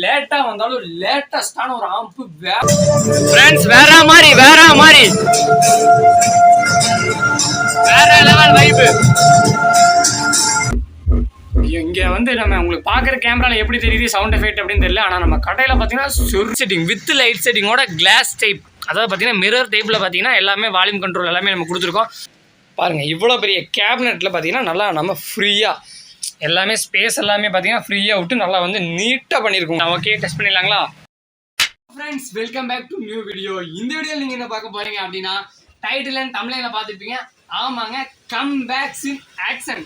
லேட்டா வந்தாலும் லேட்டஸ்டான ஒரு ஆம்பு ஃப்ரெண்ட்ஸ் வேற மாதிரி வேற லெவல் வைப். இங்க வந்து நம்ம உங்களுக்கு பாக்குற கேமரால எப்படி தெரியுது சவுண்ட் எஃபெக்ட் அப்படின்னு தெரியல. ஆனா நம்ம கடையில பாத்தீங்கன்னா செட்டிங் வித் லைட் செட்டிங்கோட கிளாஸ் டைப், அதாவது பாத்தீங்கன்னா மிரர் டைப்ல பாத்தீங்கன்னா எல்லாமே வால்யூம் கண்ட்ரோல் எல்லாமே நம்ம கொடுத்துருக்கோம். பாருங்க இவ்வளவு பெரிய கேபினெட்ல பாத்தீங்கன்னா நல்லா நம்ம ஃப்ரீயா எல்லாமே ஸ்பேஸ் எல்லாமே பார்த்தீங்கன்னா ஃப்ரீயாக விட்டு நல்லா வந்து நீட்டாக பண்ணியிருக்கோம். ஓகே, டெஸ்ட் பண்ணிடலாங்களா? Friends welcome back to new video. இந்த வீடியோவில் நீங்கள் என்ன பார்க்க போகிறீங்க அப்படின்னா, டைட்டில் அண்ட் தம்ப்நெயில்ல பார்த்துருப்பீங்க. ஆமாங்க, கம் பேக்ஸ் இன் ஆக்ஷன்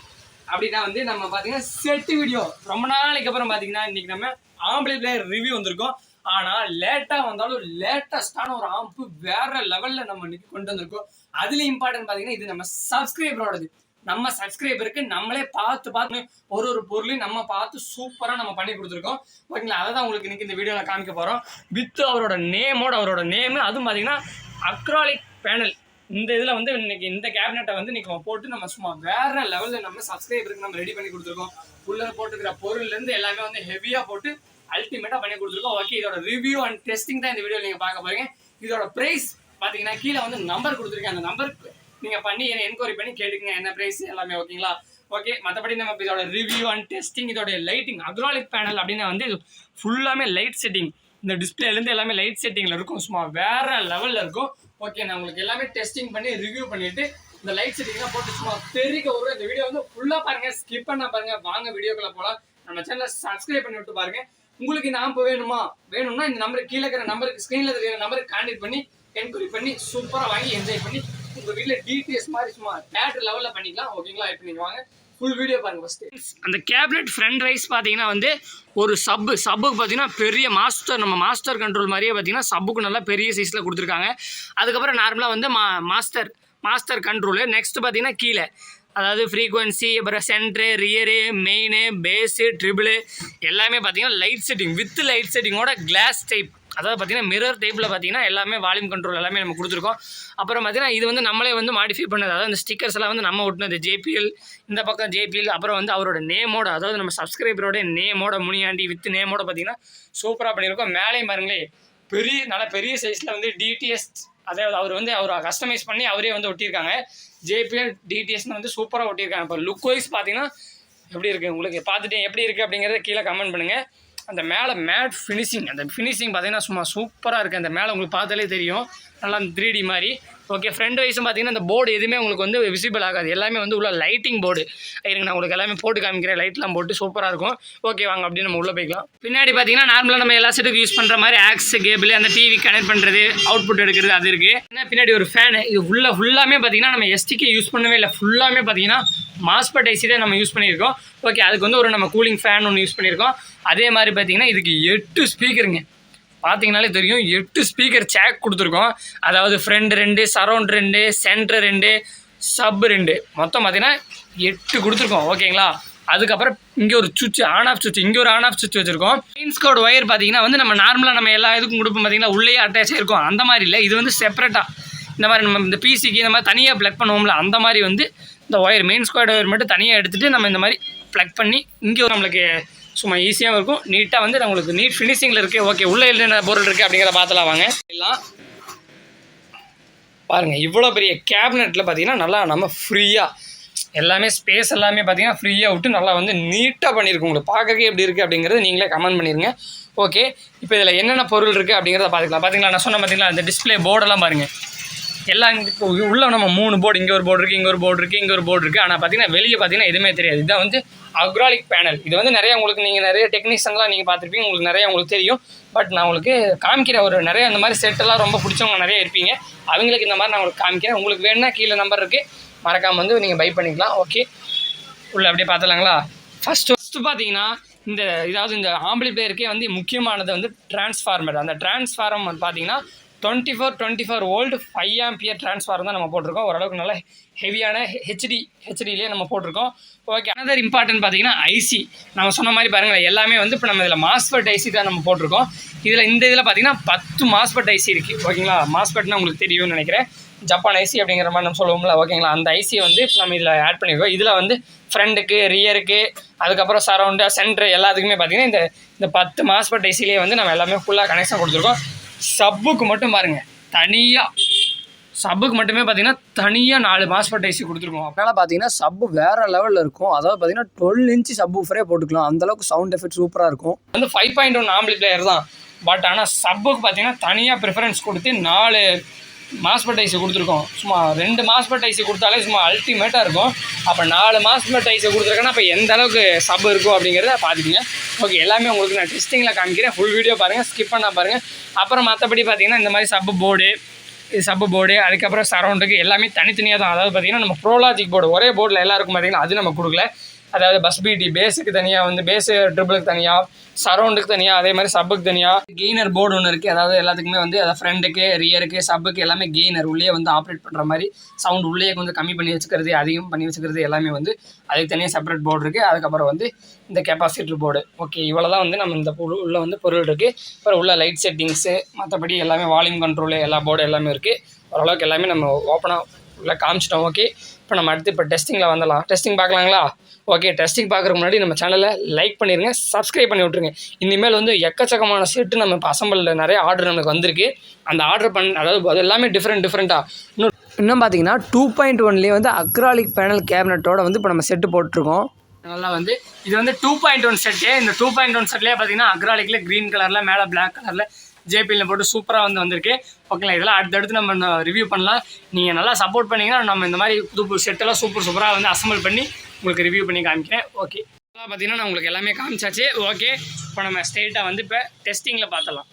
அப்படின்னா வந்து நம்ம பார்த்தீங்கன்னா செட்டு வீடியோ. ரொம்ப நாளைக்கு அப்புறம் பார்த்தீங்கன்னா இன்றைக்கி நம்ம ஆம்பிளி பிளேயர் ரிவ்யூ வந்திருக்கோம். ஆனால் லேட்டாக வந்தாலும் லேட்டஸ்டான ஒரு ஆம்பு வேற லெவலில் நம்ம இன்னைக்கு கொண்டு வந்திருக்கோம். அதுலேயும் இம்பார்ட்டன்ட் பார்த்தீங்கன்னா இது நம்ம சப்ஸ்கிரைபரோடது. நம்ம சப்ஸ்கிரைபருக்கு நம்மளே பார்த்து ஒரு பொருளையும் நம்ம பார்த்து சூப்பராக நம்ம பண்ணி கொடுத்துருக்கோம். ஓகேங்களா? அதை தான் உங்களுக்கு இன்னைக்கு இந்த வீடியோவில் காமிக்க போகிறோம். வித் அவரோட நேமு அதுவும் பார்த்தீங்கன்னா அக்ராலிக் பேனல். இந்த இதில் வந்து இன்னைக்கு இந்த கேபினெட்டை வந்து இன்னைக்கு போட்டு நம்ம சும்மா வேற லெவலில் நம்ம சப்ஸ்கிரைபருக்கு நம்ம ரெடி பண்ணி கொடுத்துருக்கோம். உள்ள போட்டுக்கிற பொருள்லேருந்து எல்லாமே வந்து ஹெவியாக போட்டு அல்டிமேட்டாக பண்ணி கொடுத்துருக்கோம். ஓகே, இதோட ரிவ்யூ அண்ட் டெஸ்டிங் தான் இந்த வீடியோவில் நீங்கள் பார்க்க போகிறீங்க. இதோட ப்ரைஸ் பார்த்தீங்கன்னா கீழே வந்து நம்பர் கொடுத்துருக்கேன். அந்த நம்பருக்கு நீங்கள் பண்ணி என்கொயரி பண்ணி கேட்டுக்கங்க என்ன ப்ரைஸ் எல்லாமே. ஓகேங்களா? ஓகே, மற்றபடி நம்ம இதோட ரிவ்யூ அண்ட் டெஸ்டிங், இதோட லைட்டிங் அக்ராலிக் பேனல் அப்படின்னு வந்து ஃபுல்லாமே லைட் செட்டிங். இந்த டிஸ்பிளேலேருந்து எல்லாமே லைட் செட்டிங்கில் இருக்கும். சும்மா வேற லெவலில் இருக்கும். ஓகே, நான் உங்களுக்கு எல்லாமே டெஸ்டிங் பண்ணி ரிவ்யூ பண்ணிவிட்டு இந்த லைட் செட்டிங்லாம் போட்டு சும்மா தெரிவிக்க ஒரு இந்த வீடியோ வந்து ஃபுல்லாக பாருங்கள், ஸ்கிப் பண்ண பாருங்கள். வாங்க வீடியோக்குள்ளே போகலாம். நம்ம சேனலை சப்ஸ்கிரைப் பண்ணி விட்டு பாருங்கள். உங்களுக்கு இந்த ஆம்பு வேணும்னா இந்த நம்பருக்கு கீழே இருக்கிற நம்பருக்கு ஸ்க்ரீனில் இருக்கிற நம்பருக்கு கான்டெக்ட் பண்ணி என்கொயரி பண்ணி சூப்பராக வாங்கி என்ஜாய் பண்ணி உங்கள் வீட்டில் டிடிஎஸ் மாதிரி சும்மா தேட்டர் லெவலில் பண்ணிக்கலாம். ஓகேங்களா? இப்போ நீங்கள் வாங்க ஃபுல் வீடியோ பாருங்கள். ஃபஸ்ட்டு அந்த கேபினெட் ஃப்ரண்ட் வைஸ் பார்த்தீங்கன்னா வந்து ஒரு சப்புக்கு பார்த்தீங்கன்னா பெரிய நம்ம மாஸ்டர் கண்ட்ரோல் மாதிரியே பார்த்தீங்கன்னா சப்புக்கு நல்லா பெரிய சைஸில் கொடுத்துருக்காங்க. அதுக்கப்புறம் நார்மலாக வந்து மாஸ்டர் கண்ட்ரோலு. நெக்ஸ்ட் பார்த்தீங்கன்னா கீழே அதாவது ஃப்ரீக்வன்சி, அப்புறம் centre, rear, main, bass, treble எல்லாமே பார்த்தீங்கன்னா லைட் செட்டிங் வித் லைட் செட்டிங்கோட கிளாஸ் டைப், அதாவது பார்த்தீங்கன்னா மிரர் டைப்பில் பார்த்தீங்கன்னா எல்லாமே வால்யூம் கண்ட்ரோல் எல்லாமே நம்ம கொடுத்துருக்கோம். அப்புறம் பார்த்தீங்கன்னா இது வந்து நம்மளே வந்து மாடிஃபை பண்ணது, அதாவது இந்த ஸ்டிக்கர்ஸ் எல்லாம் வந்து நம்ம ஒட்டினது JPL, இந்த பக்கம் JPL. அப்புறம் வந்து அவரோட நேமோட, அதாவது நம்ம சப்ஸ்கிரைபரோட நேமோட முனியாண்டி வித் நேமோட பார்த்தீங்கன்னா சூப்பராக பண்ணியிருக்கோம். மேலேயும் பாருங்களே நல்ல பெரிய சைஸில் வந்து DTS, அதாவது அவர் கஸ்டமைஸ் பண்ணி அவரே வந்து ஒட்டியிருக்காங்க. JPL DTSன்னு வந்து சூப்பராக ஒட்டியிருக்காங்க. இப்போ லுக் வைஸ் பார்த்தீங்கன்னா எப்படி இருக்குது உங்களுக்கு பார்த்துட்டு எப்படி இருக்குது அப்படிங்கிறத கீழே கமெண்ட் பண்ணுங்கள். அந்த மேலே மேட் ஃபினிஷிங், அந்த ஃபினிஷிங் பார்த்தீங்கன்னா சும்மா சூப்பராக இருக்குது. அந்த மேலே உங்களுக்கு பார்த்தாலே தெரியும் நல்லா 3D மாதிரி. ஓகே, ஃப்ரண்ட் வைஸும் பார்த்தீங்கன்னா இந்த போர்டு எதுவுமே உங்களுக்கு வந்து விசிபிள் ஆகாது. எல்லாமே வந்து உள்ள லைட்டிங் போர்டு. இருங்க நான் உங்களுக்கு எல்லாமே போட்டு காமிக்கிறேன். லைட்லாம் போட்டு சூப்பராக இருக்கும். ஓகே, வாங்க அப்படின்னு நம்ம உள்ளே போய்க்கலாம். பின்னாடி பார்த்தீங்கன்னா நார்மலாக நம்ம எல்லா செட்டுக்கு யூஸ் பண்ணுற மாதிரி ஆக்ஸ் கேபிள், அந்த டிவி கனெக்ட் பண்ணுறது, அவுட்புட் எடுக்கிறது அது இருக்குது. ஏன்னா பின்னாடி ஒரு ஃபேனு. இது ஃபுல்லாமே பார்த்தீங்கன்னா நம்ம STK யூஸ் பண்ணவே இல்லை. ஃபுல்லாமே பார்த்தீங்கன்னா மாஸ்பெட் IC தான் நம்ம யூஸ் பண்ணியிருக்கோம். ஓகே, அதுக்கு வந்து ஒரு நம்ம கூலிங் ஃபேன் ஒன்று யூஸ் பண்ணியிருக்கோம். அதே மாதிரி பார்த்தீங்கன்னா இதுக்கு 8 ஸ்பீக்கருங்க. பார்த்தீங்கனாலே தெரியும் 8 ஸ்பீக்கர் சேக் கொடுத்துருக்கோம். அதாவது ஃப்ரண்ட் 2, சரௌண்ட் 2, சென்டர் 2, சப் 2, மொத்தம் பார்த்தீங்கன்னா 8 கொடுத்துருக்கோம். ஓகேங்களா? அதுக்கப்புறம் இங்கே ஒரு சுவிட்ச், ஆன் ஆஃப் சுவிட்ச், இங்கே ஒரு ஆன் ஆஃப் சுவிட்ச் வச்சுருக்கோம். மெயின்ஸ் கோட் ஒயர் பார்த்தீங்கன்னா வந்து நம்ம நார்மலாக நம்ம எல்லா இதுக்கும் கொடுப்போம் பார்த்தீங்கன்னா உள்ளே அட்டாச் ஆகிருக்கும். அந்த மாதிரி இல்லை, இது வந்து செப்பரேட்டாக இந்த மாதிரி நம்ம இந்த PCக்கு இந்த மாதிரி தனியாக ப்ளக் பண்ணுவோம்ல, அந்த மாதிரி வந்து இந்த ஒயர் மெயின்ஸ் கோட் ஒயர் மட்டும் தனியாக எடுத்துகிட்டு நம்ம இந்த மாதிரி ப்ளக் பண்ணி இங்கே நம்மளுக்கு சும்மா ஈஸியாகவும் இருக்கும். நீட்டாக வந்து நம்மளுக்கு நீட் ஃபினிஷிங்கில் இருக்குது. ஓகே, உள்ளே என்ன பொருள் இருக்குது அப்படிங்கிறத பார்த்துலாம் வாங்க. எல்லாம் பாருங்கள் இவ்வளோ பெரிய கேபினெட்டில் பார்த்தீங்கன்னா நல்லா நம்ம ஃப்ரீயாக எல்லாமே ஸ்பேஸ் எல்லாமே பார்த்தீங்கன்னா ஃப்ரீயாக விட்டு நல்லா வந்து நீட்டாக பண்ணியிருக்கோம். உங்களுக்கு பார்க்கறதுக்கு எப்படி இருக்குது அப்படிங்கிறது நீங்களே கமெண்ட் பண்ணிடுங்க. ஓகே, இப்போ இதில் என்னென்ன பொருள் இருக்குது அப்படிங்கிறத பார்த்துக்கலாம். பார்த்தீங்களா நான் சொன்ன பார்த்தீங்களா இந்த டிஸ்பிளே போர்டெல்லாம் பாருங்கள். எல்லாம் இப்போ உள்ள நம்ம 3 போர்டு, இங்கே ஒரு போர்டு இருக்குது, இங்கே ஒரு போர்டு இருக்குது, இங்கே ஒரு போர்டு இருக்குது. ஆனால் பார்த்தீங்கன்னா வெளியே பார்த்தீங்கன்னா எதுவுமே தெரியாது. இதுதான் வந்து அக்ராலிக் பேனல். இது வந்து நிறைய உங்களுக்கு நீங்கள் நிறைய டெக்னீஷியன்லாம் நீங்கள் பார்த்துருப்பீங்க, உங்களுக்கு நிறைய உங்களுக்கு தெரியும். பட் நான் உங்களுக்கு காமிக்கிற ஒரு நிறைய அந்த மாதிரி செட்டெல்லாம் ரொம்ப பிடிச்சவங்க நிறைய இருப்பீங்க. அவங்களுக்கு இந்த மாதிரி நான் உங்களுக்கு காமிக்கிறேன். உங்களுக்கு வேணுன்னா கீழே நம்பர் இருக்குது, மறக்காமல் வந்து நீங்கள் பை பண்ணிக்கலாம். ஓகே, உள்ள அப்படியே பார்த்துலாங்களா? ஃபஸ்ட்டு பார்த்தீங்கன்னா இந்த ஆம்பிளி பிளேயருக்கே வந்து முக்கியமானது வந்து டிரான்ஸ்ஃபார்மர். அந்த டிரான்ஸ்ஃபார்மர் வந்து பார்த்தீங்கன்னா 24 வோல்ட் 5 ஆம்பியர் டிரான்ஸ்ஃபார்மர் தான் நம்ம போட்டிருக்கோம். ஓரளவுக்கு நல்ல ஹெவியான ஹெச்டிலேயே நம்ம போட்டிருக்கோம். ஓகே, அனதர் இம்பார்ட்டன்ட் பார்த்தீங்கன்னா IC. நம்ம சொன்ன மாதிரி பாருங்கள் எல்லாமே வந்து இப்போ நம்ம இதில் மாஸ்பெட் IC தான் நம்ம போட்டிருக்கோம். இந்த இதில் பார்த்தீங்கன்னா 10 மாஸ்பெட் IC இருக்குது. ஓகேங்களா? மாஸ்பெட்னா உங்களுக்கு தெரியும்னு நினைக்கிறேன். ஜப்பான் ஐசி அப்படிங்கிற மாதிரி நம்ம சொல்லுவோம்ல, ஓகேங்களா. அந்த ஐசியை வந்து நம்ம இதில் ஆட் பண்ணியிருக்கோம். இதில் வந்து ஃப்ரண்ட்டுக்கு, ரியருக்கு, அதுக்கப்புறம் சரௌண்டு, சென்ட்ரு எல்லாத்துக்குமே பார்த்தீங்கன்னா இந்த 10 மாஸ்பெட் ஐசிலேயே வந்து நம்ம எல்லாமே ஃபுல்லாக கனெக்ஷன் கொடுத்துருக்கோம். சப்புக்கு மட்டும் பாருங்கள், சப்புக்கு மட்டுமே பார்த்தீங்கன்னா தனியாக 4 மாஸ்பெட் ஐசி கொடுத்துருக்கோம். அதனால் பார்த்தீங்கன்னா சப்பு வேறு லெவலில் இருக்கும். அதாவது பார்த்தீங்கன்னா 12 இன்ச்சு சப் ஊஃபரே போட்டுக்கலாம். அந்தளவுக்கு சவுண்ட் எஃபெக்ட் சூப்பராக இருக்கும். வந்து 5.1 ஆம்பிளிஃபையர் தான். பட் ஆனால் சப்புக்கு பார்த்தீங்கன்னா தனியாக ப்ரிஃபரன்ஸ் கொடுத்து 4 மாஸ்பெட் ஐசி கொடுத்துருக்கோம். சும்மா 2 மாஸ்பெட் ஐசி கொடுத்தாலே சும்மா அல்டிமேட்டாக இருக்கும். அப்போ 4 மாஸ்பெட் ஐசி கொடுத்துருக்கேன்னா அப்போ எந்த அளவுக்கு சப் இருக்கும் அப்படிங்கிறத பார்த்துக்கிங்க. ஓகே, எல்லாமே உங்களுக்கு நான் டெஸ்டிங்கில் காமிக்கிறேன். ஃபுல் வீடியோ பாருங்கள், ஸ்கிப் பண்ணால் பாருங்கள். அப்புறம் மற்றபடி பார்த்தீங்கன்னா இந்த மாதிரி சப்பு போர்டு அதுக்கப்புறம் சரௌண்டுக்கு எல்லாமே தனித்தனியாக தான். அதாவது பார்த்தீங்கன்னா நம்ம ப்ரோலாஜிக் போர்டு ஒரே போர்டில் எல்லாருக்கும் பார்த்தீங்கன்னா அது நம்ம கொடுக்கல. அதாவது பஸ் பிடி பேஸுக்கு தனியாக வந்து பேஸு ட்ரிபிளுக்கு தனியாக, சரௌண்டுக்கு தனியாக, அதே மாதிரி சப்புக்கு தனியாக கெய்னர் போர்டு ஒன்று இருக்குது. அதாவது எல்லாத்துக்குமே வந்து அதை ஃப்ரண்ட்டுக்கு, ரியருக்கு, சப்புக்கு எல்லாமே கெய்னர் உள்ளே வந்து ஆப்ரேட் பண்ணுற மாதிரி சவுண்ட் உள்ளே கொஞ்சம் கம்மி பண்ணி வச்சுக்கிறது, அதிகம் பண்ணி வச்சுக்கிறது எல்லாமே வந்து அதுக்கு தனியாக செப்பரேட் போர்டு இருக்குது. அதுக்கப்புறம் வந்து இந்த கெப்பாசிட்டர் போர்டு. ஓகே, இவ்வளோ தான் வந்து நம்ம இந்த உள்ள வந்து பொருள் இருக்குது. அப்புறம் உள்ள லைட் செட்டிங்ஸு, மற்றபடி எல்லாமே வால்யூம் கண்ட்ரோலு எல்லா போர்டு எல்லாமே இருக்குது. ஓரளவுக்கு எல்லாமே நம்ம ஓப்பனாக உள்ள காமிச்சிட்டோம். ஓகே, இப்போ நம்ம அடுத்து இப்போ டெஸ்டிங்கில் வந்துடலாம். டெஸ்டிங் பார்க்கலாங்களா? ஓகே, டெஸ்டிங் பார்க்குறதுக்கு முன்னாடி நம்ம சேனலை லைக் பண்ணிடுங்க, சப்ஸ்கிரைப் பண்ணி விட்ருங்க. இனிமேல் வந்து எக்கச்சக்கமான செட்டு நம்ம இப்போ அசம்பிளில் நிறைய ஆர்டர் நமக்கு வந்திருக்கு. அந்த ஆர்டர் அதாவது அது எல்லாமே டிஃப்ரெண்ட்டாக இன்னும் பார்த்தீங்கன்னா 2.1லேயே வந்து அக்ராலிக் பேனல் கேபினட்டோட வந்து இப்போ நம்ம செட்டு போட்டிருக்கோம். நல்லா வந்து இது வந்து 2.1 செட்டு. இந்த 2.1 செட்லேயே பார்த்தீங்கன்னா அக்ராலிக்கில் க்ரீன் கலரில் மேலே பிளாக் கலரில் ஜேபியில் போட்டு சூப்பராக வந்திருக்கு. ஓகேங்களா, இதெல்லாம் அடுத்தடுத்து நம்ம ரிவ்யூ பண்ணலாம். நீங்கள் நல்லா சப்போர்ட் பண்ணிங்கன்னா நம்ம இந்த மாதிரி புது செட்டெல்லாம் சூப்பராக வந்து அசம்பிள் பண்ணி உங்களுக்கு ரிவ்யூ பண்ணி காமிக்கிறேன். ஓகே, இதெல்லாம் பார்த்தீங்கன்னா நான் உங்களுக்கு எல்லாமே காமிச்சாச்சு. ஓகே, இப்போ நம்ம ஸ்ட்ரெயிட்டாக வந்து இப்போ டெஸ்டிங்கில் பார்த்தலாம்.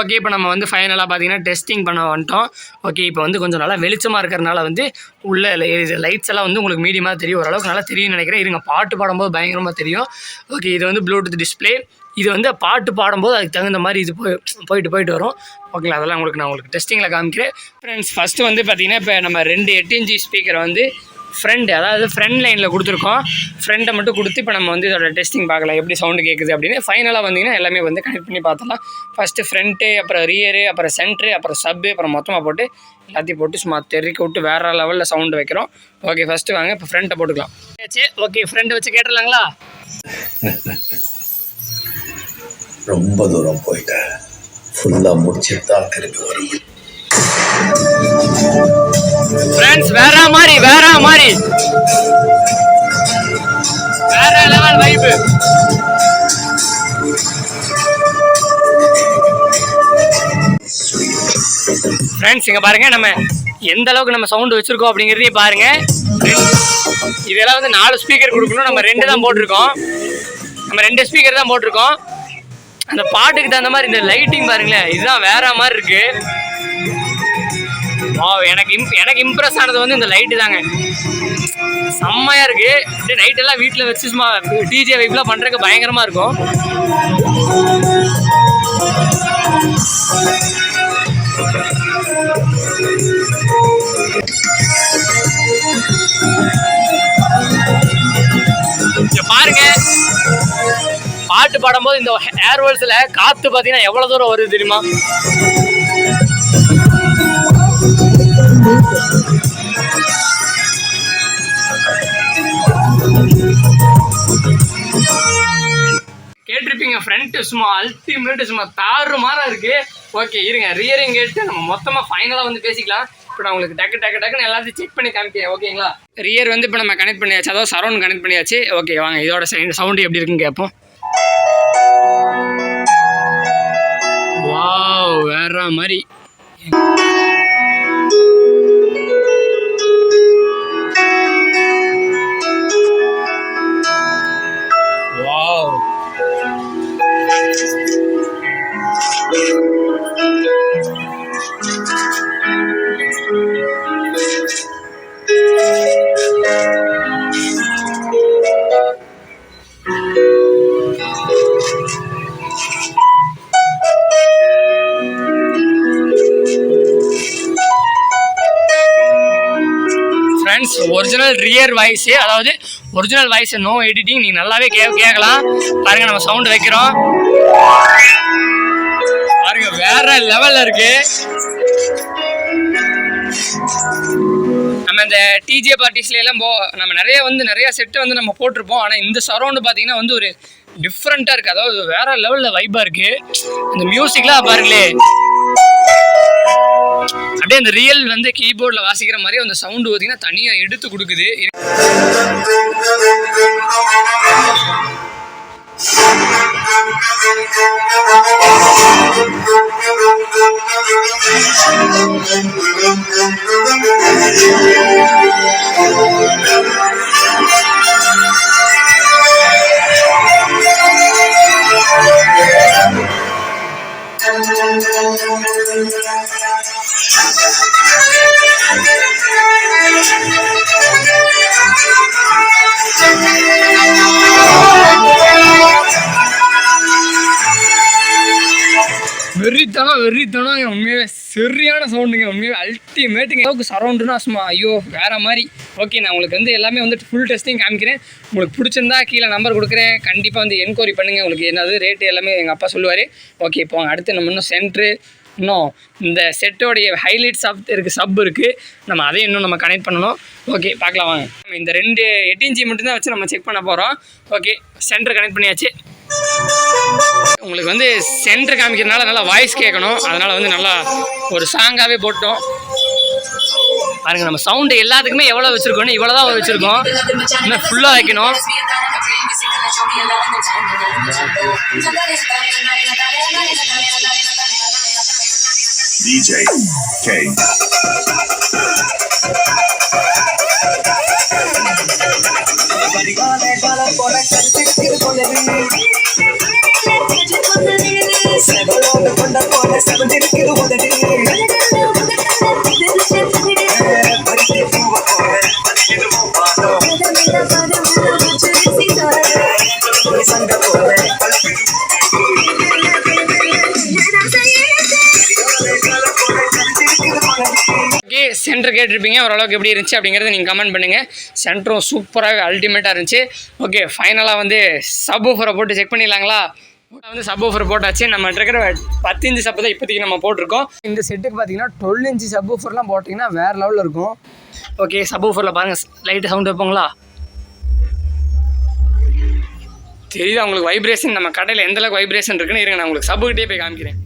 ஓகே, இப்போ நம்ம வந்து ஃபைனலாக பார்த்தீங்கன்னா டெஸ்டிங் பண்ண வந்துட்டோம். ஓகே, இப்போ வந்து கொஞ்சம் நல்லா வெளிச்சமாக இருக்கிறதுனால வந்து உள்ள லைட்ஸ் எல்லாம் வந்து உங்களுக்கு மீடியமாக தெரியும், ஓரளவுக்கு நல்லா தெரியும்னு நினைக்கிறேன். இருங்க, பாட்டு பாடும்போது பயங்கரமாக தெரியும். ஓகே, இது வந்து ப்ளூடூத் டிஸ்பிளே. இது வந்து பாட்டு பாடும்போது அதுக்கு தகுந்த மாதிரி இது போயிட்டு வரும். ஓகேங்களா, அதெல்லாம் நான் உங்களுக்கு டெஸ்டிங்கில் காமிக்கிறேன். ஃப்ரெண்ட்ஸ், ஃபஸ்ட்டு வந்து பார்த்தீங்கன்னா இப்போ நம்ம 2 8 இன்ச் ஸ்பீக்கரை வந்து அதாவது ஃப்ரண்ட் லைனில் கொடுத்துருக்கோம். ஃப்ரெண்டை மட்டும் கொடுத்து இப்போ நம்ம வந்து இதோட டெஸ்டிங் பார்க்கலாம், எப்படி சவுண்டு கேட்குது அப்படின்னு. ஃபைனலாக வந்தீங்கன்னா எல்லாமே வந்து கனெக்ட் பண்ணி பார்த்தலாம். ஃபஸ்ட்டு ஃப்ரண்ட்டு, அப்புறம் ரியரு, அப்புறம் சென்ட்ரு, அப்புறம் சப்பு, அப்புறம் மொத்தமாக போட்டு எல்லாத்தையும் போட்டு சும்மா தெறிக்க விட்டு வேறு லெவலில் சவுண்டு வைக்கிறோம். ஓகே, ஃபஸ்ட்டு வாங்க இப்போ ஃப்ரண்ட்டை போட்டுக்கலாம். ஓகே, ஃப்ரெண்டை வச்சு கேட்டுடலாங்களா? ரொம்ப தூரம் போயிட்டேன், ஃபுல்லாக முடிச்சுட்டு தான் திரும்பி வரும். ஃப்ரெண்ட்ஸ், வேற மாதிரி வேற லெவல் வைப்பு. ஃப்ரெண்ட்ஸ், இங்க பாருங்க நம்ம எந்த அளவுக்கு நம்ம சவுண்ட் வச்சிருக்கோம் அப்படிங்கிறதே பாருங்க. இதெல்லாம் வந்து 4 ஸ்பீக்கர் கொடுக்கணும், நம்ம 2 தான் போட்டிருக்கோம். நம்ம 2 ஸ்பீக்கர் தான் போட்டிருக்கோம். அந்த பாட்டுக்கு தகுந்த மாதிரி இந்த லைட்டிங் பாருங்களேன், இதுதான் வேற மாதிரி இருக்கு. எனக்கு இம்ப்ரெஸ் ஆனது வந்து இந்த லைட்டு தாங்க, செம்மையாக இருக்குது. அப்படியே நைட்டெல்லாம் வீட்டில் வச்சு சும்மா டிஜே வைப்லாம் பண்ணுறதுக்கு பயங்கரமாக இருக்கும். இங்க பாருங்க, பாட்டு பாடும்போது இந்த ஏர்வேல்ஸில் காற்று பார்த்தீங்கன்னா எவ்வளோ தூரம் வருது தெரியுமா? கேட்டிருப்பீங்க, ஃப்ரண்ட்டு சும்மா அல்டிமேட்டு, சும்மா தாறு மாறா இருக்கு. ஓகே, இருங்க, ரியரையும் கேட்டு நம்ம மொத்தமாக ஃபைனலாக வந்து பேசிக்கலாம். இப்போ நான் உங்களுக்கு டக்குன்னு எல்லாத்தையும் செக் பண்ணி காமிக்கிறேன். ஓகேங்களா, ரியர் வந்து இப்போ நம்ம கனெக்ட் பண்ணியாச்சு, அதாவது சரௌண்ட் கனெக்ட் பண்ணியாச்சு. ஓகே, வாங்க இதோட சவுண்டு எப்படி இருக்குன்னு கேட்போம். வாவ், வேற மாதிரி. ஃப்ரெண்ட்ஸ் ஒரிஜினல் ரியர் வாய்ஸு, அதாவது ஒரிஜினல் வாய்ஸ், நோ எடிட்டிங். நீ நல்லாவே கேட்கலாம். பாருங்க நம்ம சவுண்ட் வைக்கிறோம் பாருங்க, வேற லெவல்ல இருக்கு. நம்ம இந்த டிஜே பார்ட்டிஸ்ல எல்லாம் நம்ம நிறைய செட்டு வந்து நம்ம போட்டிருப்போம். ஆனால் இந்த சரௌண்டு பார்த்தீங்கன்னா வந்து ஒரு டிஃப்ரெண்ட்டாக இருக்குது. அதாவது வேற லெவலில் வைப்பாக இருக்குது. இந்த மியூசிக்லாம் பாருங்களே, அப்படியே அந்த ரியல் வந்து கீபோர்டில் வாசிக்கிற மாதிரி அந்த சவுண்டு பார்த்தீங்கன்னா தனியாக எடுத்து கொடுக்குது. வெறித்தனம் உண்மையாகவே சரியான சவுண்டுங்க. உண்மையாகவே அல்டிமேட்டுங்க. அளவுக்கு சரௌண்டுனா சும்மா ஐயோ வேற மாதிரி. ஓகே, நான் உங்களுக்கு வந்து எல்லாமே வந்து ஃபுல் டெஸ்டிங் காமிக்கிறேன். உங்களுக்கு பிடிச்சிருந்தா கீழே நம்பர் கொடுக்குறேன். கண்டிப்பாக வந்து என்கொயரி பண்ணுங்கள். உங்களுக்கு என்னது ரேட்டு எல்லாமே எங்கள் அப்பா சொல்லுவார். ஓகே, இப்போ அடுத்து நம்ம இன்னும் சென்ட்ரு, இன்னும் இந்த செட்டோடைய ஹைலைட்ஸ் இருக்குது, சப் இருக்குது. நம்ம அதையும் இன்னும் நம்ம கனெக்ட் பண்ணணும். ஓகே, பார்க்கலாம் வாங்க. நம்ம இந்த 2 8 இன்ச்சி மட்டும்தான் வச்சு நம்ம செக் பண்ண போகிறோம். ஓகே, சென்டர் கனெக்ட் பண்ணியாச்சு. உங்களுக்கு வந்து சென்டர் காமிக்கிறதுனால நல்லா வாய்ஸ் கேட்கணும். அதனால் வந்து நல்லா ஒரு சாங்காகவே போட்டோம். பாருங்க, நம்ம சவுண்டு எல்லாத்துக்குமே எவ்வளோ வச்சுருக்கோன்னு இவ்வளோ தான் வச்சுருக்கோம். இன்னும் ஃபுல்லாக வைக்கணும். DJ K. சென்டர் கேட்டிருப்பீங்க, ஓரளவுக்கு எப்படி இருந்துச்சு அப்படிங்கிறத நீங்கள் கமெண்ட் பண்ணுங்கள். சென்டரும் சூப்பராகவே அல்டிமேட்டாக இருந்துச்சு. ஓகே, ஃபைனலாக வந்து சப் ஊஃபரை போட்டு செக் பண்ணிடலாங்களா? வந்து சப் ஊஃபர் போட்டாச்சு. நம்ம இருக்கிற 10 இன்ச்சு சப்பு தான் இப்போதைக்கு நம்ம போட்டிருக்கோம். இந்த செட்டுக்கு பார்த்தீங்கன்னா 12 இன்ச்சு சப் ஊஃபர்லாம் போட்டிங்கன்னா வேறு லெவலில் இருக்கும். ஓகே, சப் ஊஃபரில் பாருங்கள், லைட்டு சவுண்ட் வைப்போங்களா? தெரியுதா உங்களுக்கு வைப்ரேஷன்? நம்ம கடையில் எந்தளவுக்கு வைப்ரேஷன் இருக்குன்னு இருங்க, நான் உங்களுக்கு சப்புக்கிட்டே போய் காமிக்கிறேன்.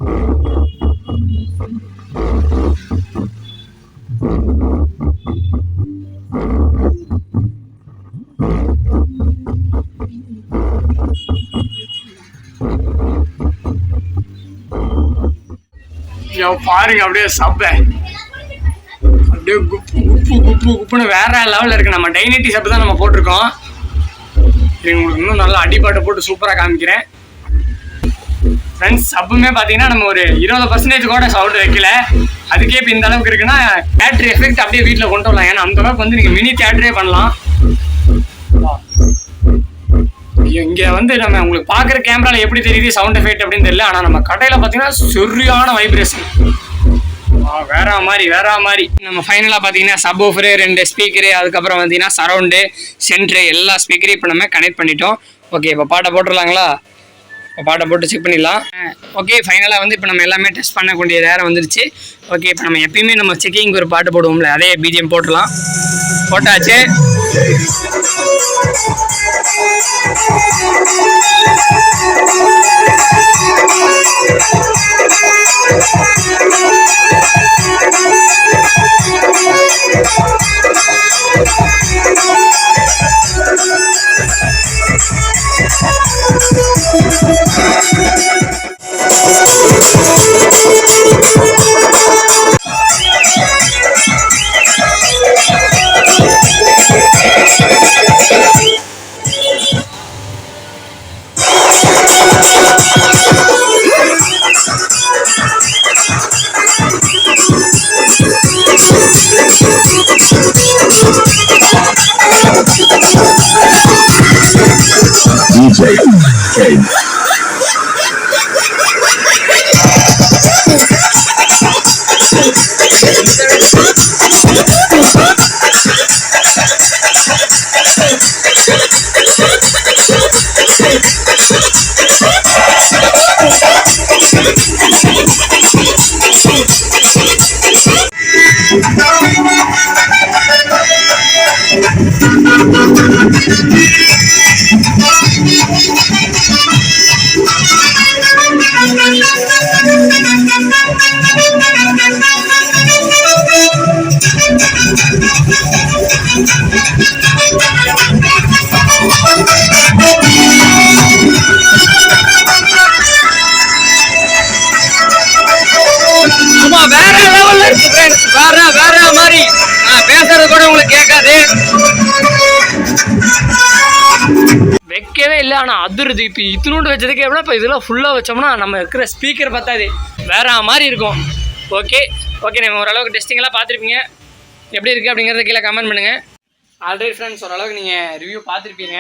பாருங்க, அப்படியே சப்பை அப்படியே குப்புன்னு வேற லெவலில் இருக்குது. நம்ம டைனிட்டி சப்பு தான் நம்ம போட்டிருக்கோம். உங்களுக்கு இன்னும் நல்லா அடிப்பாட்டை போட்டு சூப்பராக காமிக்கிறேன். ஃப்ரெண்ட்ஸ், சப்புமே பார்த்தீங்கன்னா நம்ம ஒரு 20% கூட சவுண்ட் வைக்கல. அதுக்கே இப்போ இந்த அளவுக்கு இருக்குன்னா தேட்டர் எஃபெக்ட் அப்படியே வீட்டில் கொண்டு வரலாம். ஏன்னா அந்த அளவுக்கு வந்து நீங்கள் மினி தேட்டரே பண்ணலாம். இங்கே வந்து நம்ம உங்களுக்கு பார்க்குற கேமராவில் எப்படி தெரியுது சவுண்ட் எஃபெக்ட் அப்படின்னு தெரியல. ஆனால் நம்ம கடையில் பார்த்தீங்கன்னா சரியான வைப்ரேஷன், வேற மாதிரி. நம்ம ஃபைனலாக பார்த்தீங்கன்னா சப் ஊஃபரு, 2 ஸ்பீக்கரு, அதுக்கப்புறம் பார்த்தீங்கன்னா சரௌண்டு, சென்ட்ரு எல்லா ஸ்பீக்கரையும் இப்போ நம்ம கனெக்ட் பண்ணிட்டோம். ஓகே, இப்போ பாட்டை போட்டுடலாங்களா? இப்போ பாட்டை போட்டு செக் பண்ணிடலாம். ஓகே, ஃபைனலாக வந்து இப்போ நம்ம எல்லாமே டெஸ்ட் பண்ணக்கூடிய நேரம் வந்துருச்சு. ஓகே, இப்போ நம்ம எப்பயுமே நம்ம செக்கிங்க்கு ஒரு பாட்டு போடுவோம்ல, அதே பிஜிஎம் போட்டுடலாம். போட்டாச்சு. சும்மா வேற லெவல்ல இருக்கு ஃப்ரெண்ட்ஸ். வேற மாதிரி நான் பேசுறது கூட உங்களுக்கு கேட்காது, வைக்கவே இல்லை. ஆனால் அதிருது. இப்போ இத்தினோண்டு வச்சதுக்கு எப்படின்னா இப்போ இதெல்லாம் ஃபுல்லாக வச்சோம்னா நம்ம இருக்கிற ஸ்பீக்கர் பார்த்தாது வேற மாதிரி இருக்கும். ஓகே நீங்கள் ஓரளவுக்கு டெஸ்டிங்கெல்லாம் பார்த்துருப்பீங்க. எப்படி இருக்குது அப்படிங்கிறத கீழே கமெண்ட் பண்ணுங்கள். ஆல்ரெடி ஃப்ரெண்ட்ஸ் ஓரளவுக்கு நீங்கள் ரிவ்யூ பார்த்துருப்பீங்க.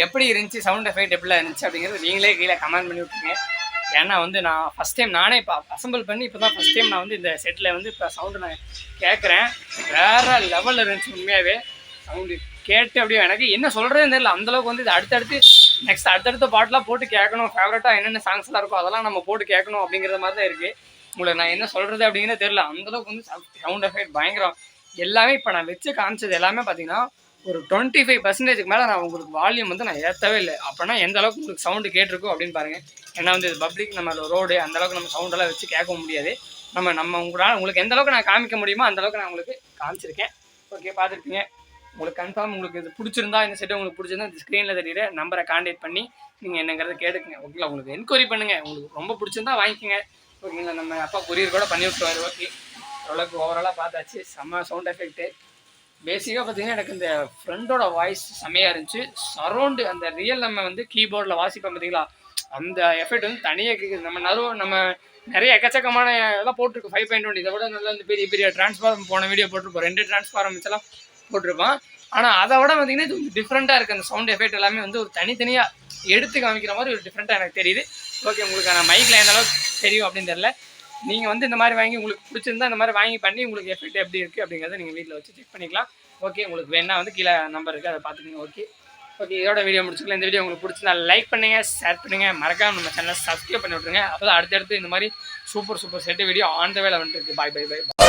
எப்படி இருந்துச்சு, சவுண்ட் எஃபெக்ட் எப்படிலாம் இருந்துச்சு அப்படிங்கிறது நீங்களே கீழே கமெண்ட் பண்ணி விட்டுருங்க. ஏன்னா வந்து நான் ஃபஸ்ட் டைம் நானே இப்போ அசம்பிள் பண்ணி இப்போ தான் ஃபஸ்ட் டைம் நான் வந்து இந்த செட்டில் வந்து இப்போ சவுண்டு நான் கேட்குறேன். வேறு லெவலில் இருந்துச்சு உண்மையாகவே. சவுண்டு கேட்டு அப்படியே எனக்கு என்ன சொல்கிறதுன்னு தெரியல. அந்தளவுக்கு வந்து இது அடுத்தடுத்த பாட்டெலாம் போட்டு கேட்கணும். ஃபேவரட்டாக என்னென்ன சாங்ஸ்லாம் இருக்கோ அதெல்லாம் நம்ம போட்டு கேட்கணும் அப்படிங்கிற மாதிரி தான் இருக்குது. உங்களுக்கு நான் என்ன சொல்கிறது அப்படிங்கிறது தெரியல. அந்தளவுக்கு வந்து சவுண்ட் எஃபெக்ட் பயங்கரம். எல்லாமே இப்போ நான் வச்சு காமிச்சது எல்லாமே பார்த்தீங்கன்னா ஒரு 25% மேலே நான் உங்களுக்கு வால்யூம் வந்து நான் ஏற்றவே இல்லை. அப்படின்னா எந்த அளவுக்கு உங்களுக்கு சவுண்டு கேட்டிருக்கோம் அப்படின்னு பாருங்கள். ஏன்னா வந்து இது பப்ளிக், நம்ம ரோடு, அந்தளவுக்கு நம்ம சவுண்டெல்லாம் வச்சு கேட்க முடியாது. நம்ம உங்களுக்கு எந்த அளவுக்கு நான் காமிக்க முடியுமோ அந்தளவுக்கு நான் உங்களுக்கு காமிச்சிருக்கேன். ஓகே, பார்த்துருப்பீங்க. உங்களுக்கு கன்ஃபார்ம் உங்களுக்கு இது பிடிச்சிருந்தா, இந்த செட்டு உங்களுக்கு பிடிச்சிருந்தா இந்த ஸ்க்ரீனில் தெரியுற நம்பரை கான்டாக்ட் பண்ணி நீங்கள் என்னங்கிறத கேட்டுக்குங்க. ஓகேங்களா, உங்களுக்கு என்கொயரி பண்ணுங்கள். உங்களுக்கு ரொம்ப பிடிச்சிருந்தா வாங்கிக்கோங்க. ஓகேங்களா, நம்ம அப்பா கொரியர் கூட பண்ணி விட்டுருவாரு. ஓகே, ஓரளவுக்கு ஓவராலாக பார்த்தாச்சு. செம்ம சவுண்ட் எஃபெக்ட்டு. பேசிக்காக பார்த்தீங்கன்னா எனக்கு இந்த ஃப்ரெண்டோட வாய்ஸ் செம்மையாக இருந்துச்சு. சரௌண்டு அந்த ரியல் நம்ம வந்து கீபோர்டில் வாசிப்போம் பார்த்தீங்களா, அந்த எஃபெக்ட் வந்து தனியாக கேட்குது. நம்ம நிறைய எக்கச்சக்கமான இதெல்லாம் போட்டிருக்கோம். 5.1 இதை விட நல்லா இந்த பெரிய டிரான்ஸ்ஃபார்ம் போன வீடியோ போட்டிருப்போம். 2 டிரான்ஸ்ஃபார்ம் எல்லாம் போட்டிருப்பான். ஆனால் அதை விட பார்த்தீங்கன்னா இது டிஃப்ரெண்ட்டாக இருக்குது. அந்த சவுண்ட் எஃபெக்ட் எல்லாமே வந்து ஒரு தனித்தனியாக எடுத்து காமிக்கிற மாதிரி ஒரு டிஃப்ரெண்ட்டாக எனக்கு தெரியுது. ஓகே, உங்களுக்கு நான் மைக்கில் எந்த அளவுக்கு தெரியும் அப்படின்னு தெரியல. நீங்கள் வந்து இந்த மாதிரி வாங்கி உங்களுக்கு பிடிச்சிருந்தா இந்த மாதிரி வாங்கி பண்ணி உங்களுக்கு எஃபெக்ட் எப்படி இருக்குது அப்படிங்கிறத நீங்கள் வீட்டில் வச்சு செக் பண்ணிக்கலாம். ஓகே, உங்களுக்கு வேணா வந்து கீழே நம்பர் இருக்குது, அதை பார்த்துக்கோங்க. ஓகே இதோட வீடியோ முடிச்சுக்கலாம். இந்த வீடியோ உங்களுக்கு பிடிச்சிருந்தா லைக் பண்ணுங்கள், ஷேர் பண்ணுங்கள், மறக்காம நம்ம சேனலை சப்ஸ்கிரைப் பண்ணி விட்ருங்க. அப்போ தான் அடுத்தடுத்து இந்த மாதிரி super set video on the வேலை வந்துட்டு இருக்குது. பை.